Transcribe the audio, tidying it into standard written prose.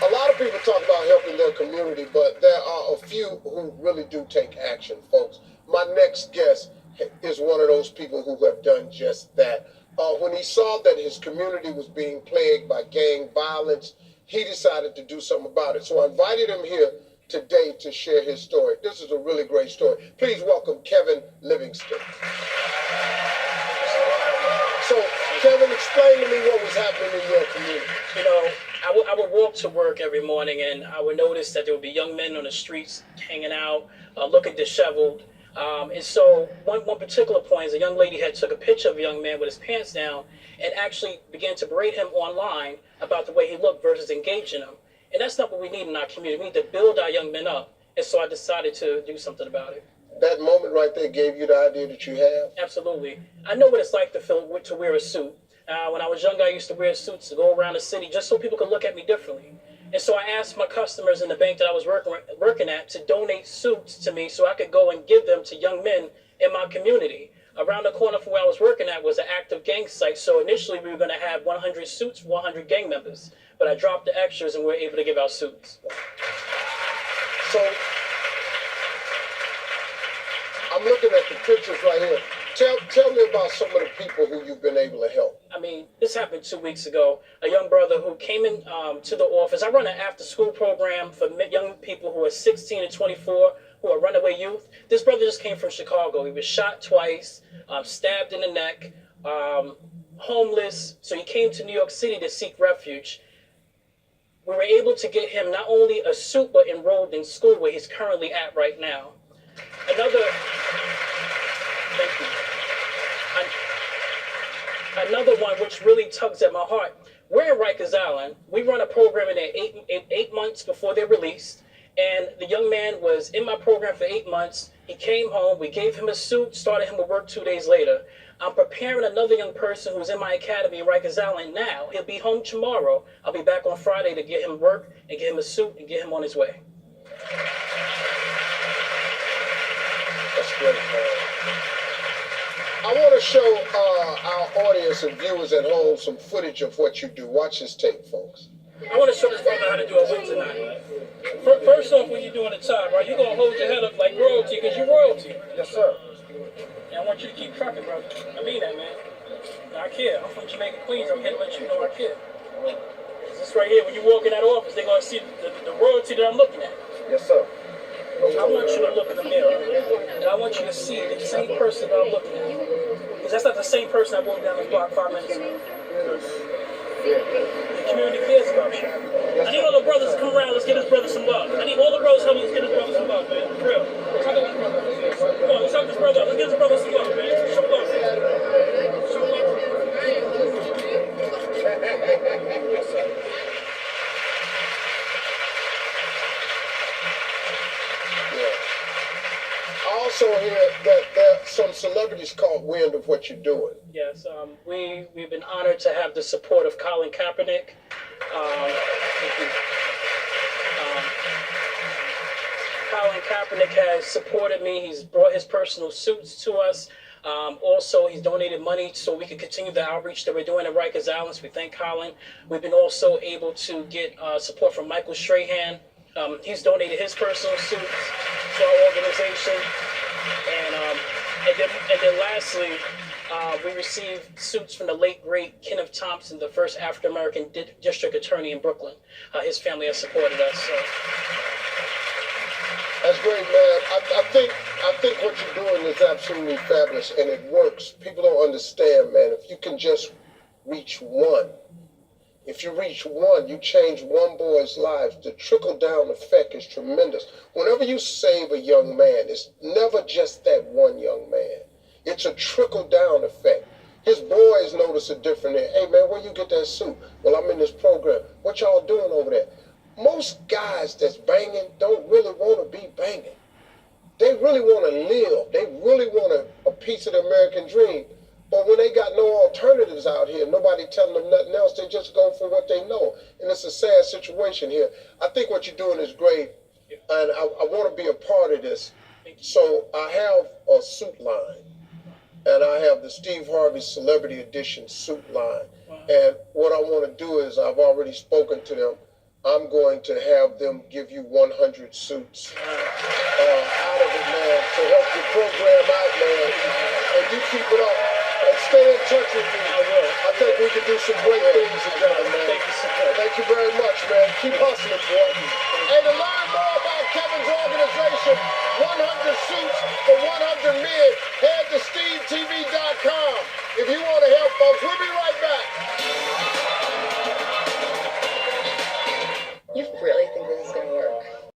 A lot of people talk about helping their community, but there are a few who really do take action, folks. My next guest is one of those people who have done just that. When he saw that his community was being plagued by gang violence, he decided to do something about it. So I invited him here today to share his story. This is a really great story. Please welcome Kevin Livingston. So, Kevin, explain to me what was happening in your community. You know, I would walk to work every morning, and I would notice that there would be young men on the streets hanging out, looking disheveled. And so one particular point is a young lady had took a picture of a young man with his pants down and actually began to berate him online about the way he looked versus engaging him. And that's not what we need in our community. We need to build our young men up. And so I decided to do something about it. That moment right there gave you the idea that you have? Absolutely. I know what it's like to wear a suit. When I was younger, I used to wear suits to go around the city just so people could look at me differently. And so I asked my customers in the bank that I was working at to donate suits to me so I could go and give them to young men in my community. Around the corner from where I was working at was an active gang site. So initially we were going to have 100 suits, 100 gang members. But I dropped the extras and we were able to give out suits. So I'm looking at the pictures right here. Tell me about some of the people who you've been able to help. I mean, this happened 2 weeks ago. A young brother who came in to the office. I run an after-school program for young people who are 16 to 24, who are runaway youth. This brother just came from Chicago. He was shot twice, stabbed in the neck, homeless. So he came to New York City to seek refuge. We were able to get him not only a suit, but enrolled in school where he's currently at right now. Another one which really tugs at my heart. We're in Rikers Island. We run a program in there eight months before they're released. And the young man was in my program for 8 months. He came home. We gave him a suit, started him to work 2 days later. I'm preparing another young person who's in my academy in Rikers Island now. He'll be home tomorrow. I'll be back on Friday to get him work and get him a suit and get him on his way. That's great, man. I want to show our audience and viewers at home some footage of what you do. Watch this tape, folks. I want to show this brother how to do a whip tonight. First off, when you're doing the top, right, you're going to hold your head up like royalty because you're royalty. Yes, sir. And I want you to keep trucking, brother. I mean that, man. I care. I'm from Jamaica, Queens. I'm here to let you know I care. This right here, when you walk in that office, they're going to see the royalty that I'm looking at. Yes, sir. I want you to look in the mirror, and I want you to see the same person that I'm looking at. Because that's not the same person I walked down the block 5 minutes ago. The community cares about you. I need all the brothers to come around. Let's get this brother some love. I need all the brothers to help me. Let's get this brother some love, man. For real. Come on, let's help this brother up. Let's get this brother some love, man. Show love, man. Show love. Yes, sir. I also hear that there are some celebrities caught wind of what you're doing. Yes, we've been honored to have the support of Colin Kaepernick. Colin Kaepernick has supported me. He's brought his personal suits to us. Also, he's donated money so we can continue the outreach that we're doing at Rikers Island. We thank Colin. We've been also able to get support from Michael Strahan. He's donated his personal suits to our organization. And then lastly, we received suits from the late, great Kenneth Thompson, the first African-American district attorney in Brooklyn. His family has supported us. So. That's great, man. I think what you're doing is absolutely fabulous, and it works. People don't understand, man. If you can just reach one, if you reach one, you change one boy's life. The trickle-down effect is tremendous. Whenever you save a young man, it's never just that one young man. It's a trickle-down effect. His boys notice a different. Hey, man, where you get that suit? Well, I'm in this program. What y'all doing over there? Most guys that's banging don't really want to be banging. They really want to live. They really want a piece of the American dream. But when they got no alternatives out here, nobody telling them nothing else, they just go for what they know. And it's a sad situation here. I think what you're doing is great, and I want to be a part of this. So I have a suit line, and I have the Steve Harvey Celebrity Edition suit line. And what I want to do is, I've already spoken to them. I'm going to have them give you 100 suits out of it, man, to help your program out, man. And you keep it up. And stay in touch with me. I will. I think we can do some great things together, man. Thank you so much. Thank you very much, man. Keep hustling, boy. Hey, to learn more about Kevin's organization, 100 Suits for 100 Men, head to SteveTV.com. If you want to help folks, we'll be right